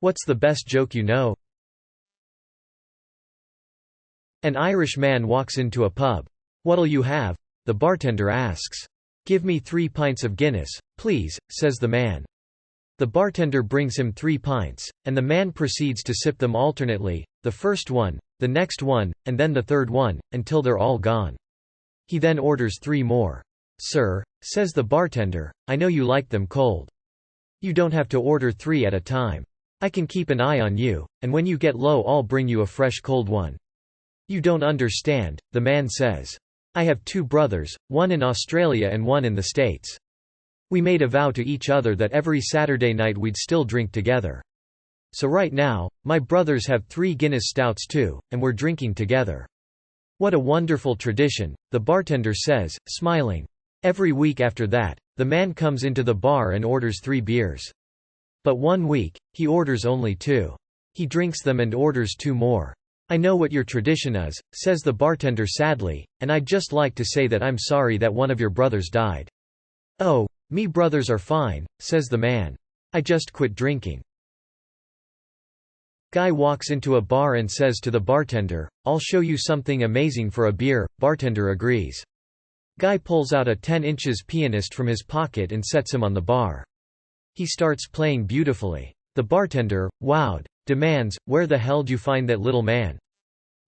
What's the best joke you know? An Irish man walks into a pub. What'll you have? The bartender asks. Give me 3 pints of Guinness, please, says the man. The bartender brings him 3 pints, and the man proceeds to sip them alternately, the first one, the next one, and then the third one, until they're all gone. He then orders 3 more. Sir, says the bartender, I know you like them cold. You don't have to order 3 at a time. I can keep an eye on you, and when you get low I'll bring you a fresh cold one. You don't understand, the man says. I have 2 brothers, one in Australia and one in the States. We made a vow to each other that every Saturday night we'd still drink together. So right now, my brothers have 3 Guinness stouts too, and we're drinking together. What a wonderful tradition, the bartender says, smiling. Every week after that, the man comes into the bar and orders 3 beers. But one week, he orders only 2. He drinks them and orders 2 more. I know what your tradition is, says the bartender sadly, and I'd just like to say that I'm sorry that one of your brothers died. Oh, me brothers are fine, says the man. I just quit drinking. Guy walks into a bar and says to the bartender, I'll show you something amazing for a beer. Bartender agrees. Guy pulls out a 10" pianist from his pocket and sets him on the bar. He starts playing beautifully. The bartender, wowed, demands, where the hell d'you find that little man?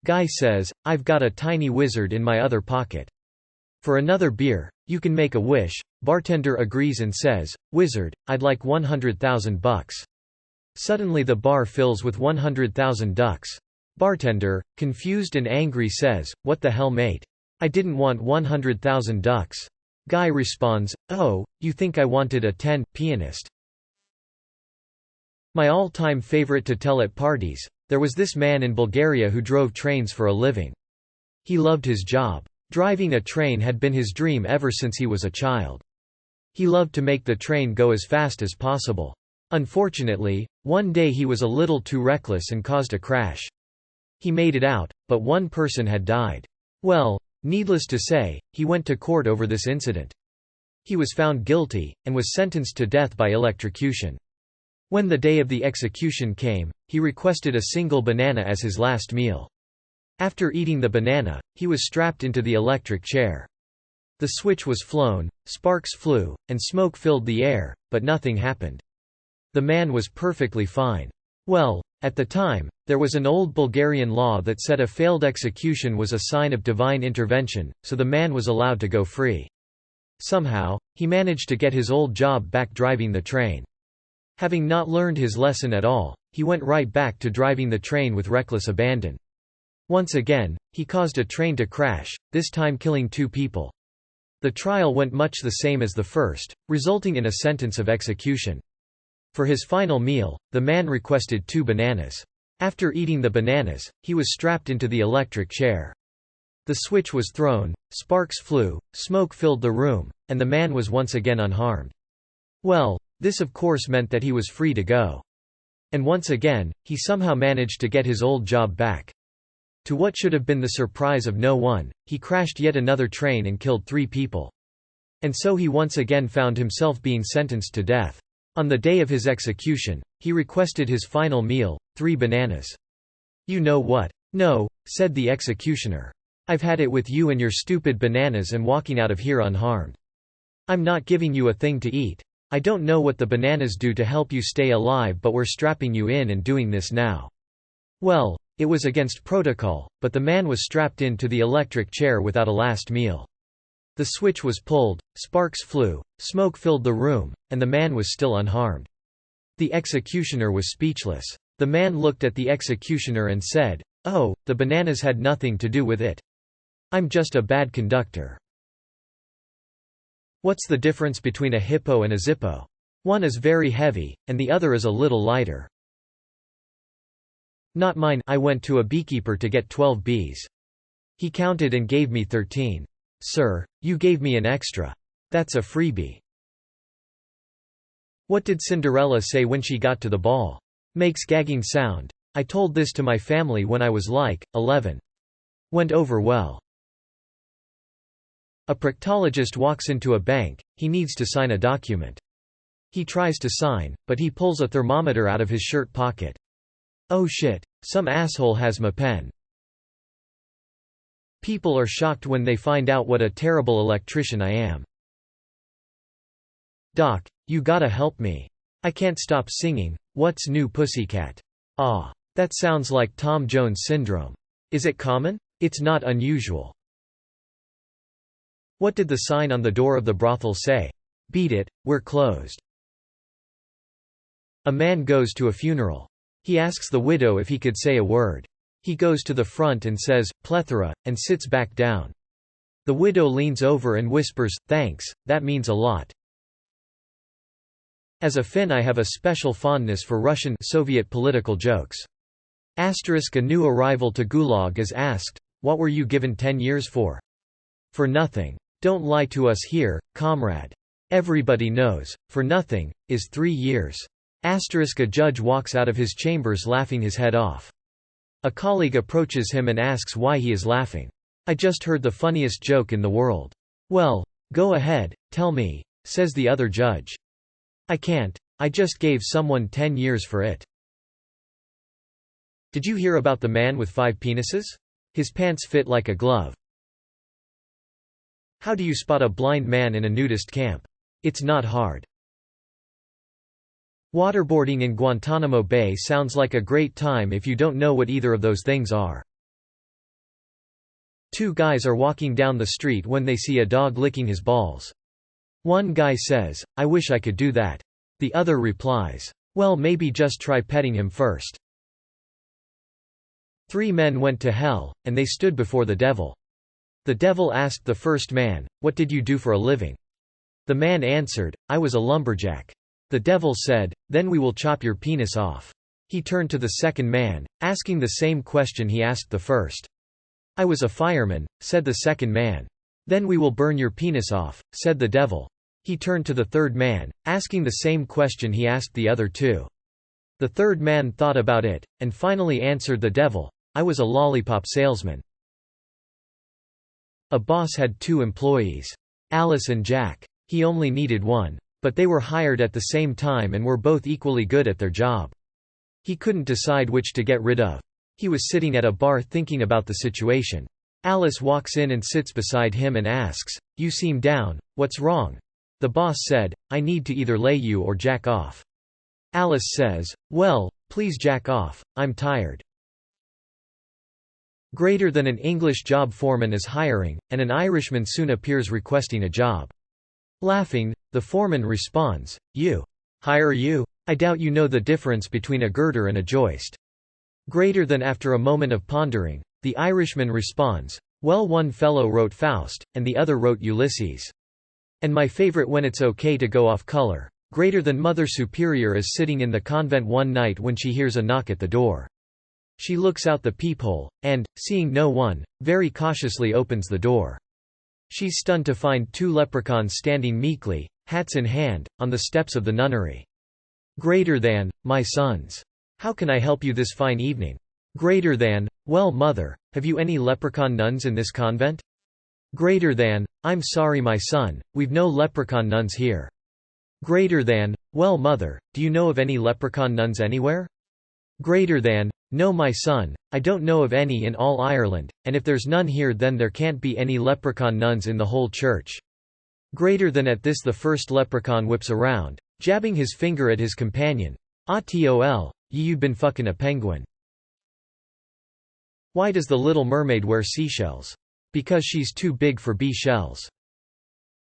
Guy says, I've got a tiny wizard in my other pocket. For another beer, you can make a wish. Bartender agrees and says, Wizard, I'd like $100,000. Suddenly the bar fills with 100,000 ducks. Bartender, confused and angry says, what the hell mate? I didn't want 100,000 ducks. Guy responds, oh, you think I wanted a 10 pianist? My all-time favorite to tell at parties, there was this man in Bulgaria who drove trains for a living. He loved his job. Driving a train had been his dream ever since he was a child. He loved to make the train go as fast as possible. Unfortunately, one day he was a little too reckless and caused a crash. He made it out, but one person had died. Well, needless to say, he went to court over this incident. He was found guilty, and was sentenced to death by electrocution. When the day of the execution came, he requested a single banana as his last meal. After eating the banana, he was strapped into the electric chair. The switch was flown, sparks flew, and smoke filled the air, but nothing happened. The man was perfectly fine. Well, at the time, there was an old Bulgarian law that said a failed execution was a sign of divine intervention, so the man was allowed to go free. Somehow, he managed to get his old job back driving the train. Having not learned his lesson at all, he went right back to driving the train with reckless abandon. Once again, he caused a train to crash, this time killing 2 people. The trial went much the same as the first, resulting in a sentence of execution. For his final meal, the man requested 2 bananas. After eating the bananas, he was strapped into the electric chair. The switch was thrown, sparks flew, smoke filled the room, and the man was once again unharmed. Well, this of course meant that he was free to go. And once again, he somehow managed to get his old job back. To what should have been the surprise of no one, he crashed yet another train and killed 3 people. And so he once again found himself being sentenced to death. On the day of his execution, he requested his final meal, 3 bananas. You know what? No, said the executioner. I've had it with you and your stupid bananas and walking out of here unharmed. I'm not giving you a thing to eat. I don't know what the bananas do to help you stay alive, but we're strapping you in and doing this now. Well, it was against protocol, but the man was strapped into the electric chair without a last meal. The switch was pulled, sparks flew, smoke filled the room, and the man was still unharmed. The executioner was speechless. The man looked at the executioner and said, "Oh, the bananas had nothing to do with it. I'm just a bad conductor." What's the difference between a hippo and a Zippo? One is very heavy, and the other is a little lighter. Not mine. I went to a beekeeper to get 12 bees. He counted and gave me 13. Sir, you gave me an extra. That's a freebie. What did Cinderella say when she got to the ball? Makes gagging sound. I told this to my family when I was like 11. Went over well. A proctologist walks into a bank. He needs to sign a document. He tries to sign, but he pulls a thermometer out of his shirt pocket. Oh shit, some asshole has my pen. People are shocked when they find out what a terrible electrician I am. Doc, you gotta help me. I can't stop singing, what's new Pussycat? Ah. That sounds like Tom Jones syndrome. Is it common? It's not unusual. What did the sign on the door of the brothel say? Beat it, we're closed. A man goes to a funeral. He asks the widow if he could say a word. He goes to the front and says, plethora, and sits back down. The widow leans over and whispers, thanks, that means a lot. As a Finn, I have a special fondness for Russian Soviet political jokes. A new arrival to Gulag is asked, what were you given 10 years for? For nothing. Don't lie to us here, comrade. Everybody knows, for nothing, is 3 years. A judge walks out of his chambers laughing his head off. A colleague approaches him and asks why he is laughing. I just heard the funniest joke in the world. Well, go ahead, tell me, says the other judge. I can't, I just gave someone 10 years for it. Did you hear about the man with 5 penises? His pants fit like a glove. How do you spot a blind man in a nudist camp? It's not hard. Waterboarding in Guantanamo Bay sounds like a great time if you don't know what either of those things are. 2 guys are walking down the street when they see a dog licking his balls. One guy says, I wish I could do that. The other replies, well, maybe just try petting him first. 3 men went to hell, and they stood before the devil. The devil asked the first man, what did you do for a living? The man answered, I was a lumberjack. The devil said, then we will chop your penis off. He turned to the second man, asking the same question he asked the first. I was a fireman, said the second man. Then we will burn your penis off, said the devil. He turned to the third man, asking the same question he asked the other 2. The third man thought about it, and finally answered the devil, I was a lollipop salesman. A boss had 2 employees. Alice and Jack. He only needed one. But they were hired at the same time and were both equally good at their job. He couldn't decide which to get rid of. He was sitting at a bar thinking about the situation. Alice walks in and sits beside him and asks, you seem down, what's wrong? The boss said, I need to either lay you or jack off. Alice says, well, please jack off, I'm tired. Greater than an English job foreman is hiring, and an Irishman soon appears requesting a job. Laughing, the foreman responds, you. Hire you? I doubt you know the difference between a girder and a joist. Greater than after a moment of pondering, the Irishman responds, well, one fellow wrote Faust, and the other wrote Ulysses. And my favorite when it's okay to go off color. Greater than Mother Superior is sitting in the convent one night when she hears a knock at the door. She looks out the peephole, and, seeing no one, very cautiously opens the door. She's stunned to find 2 leprechauns standing meekly, hats in hand, on the steps of the nunnery. Greater than, my sons. How can I help you this fine evening? Greater than, well, mother, have you any leprechaun nuns in this convent? Greater than, I'm sorry my son, we've no leprechaun nuns here. Greater than, well, mother, do you know of any leprechaun nuns anywhere? Greater than, no my son, I don't know of any in all Ireland, and if there's none here then there can't be any leprechaun nuns in the whole church. Greater than at this the first leprechaun whips around, jabbing his finger at his companion. Ah-tol, you've been fucking a penguin. Why does the Little Mermaid wear seashells? Because she's too big for bee shells.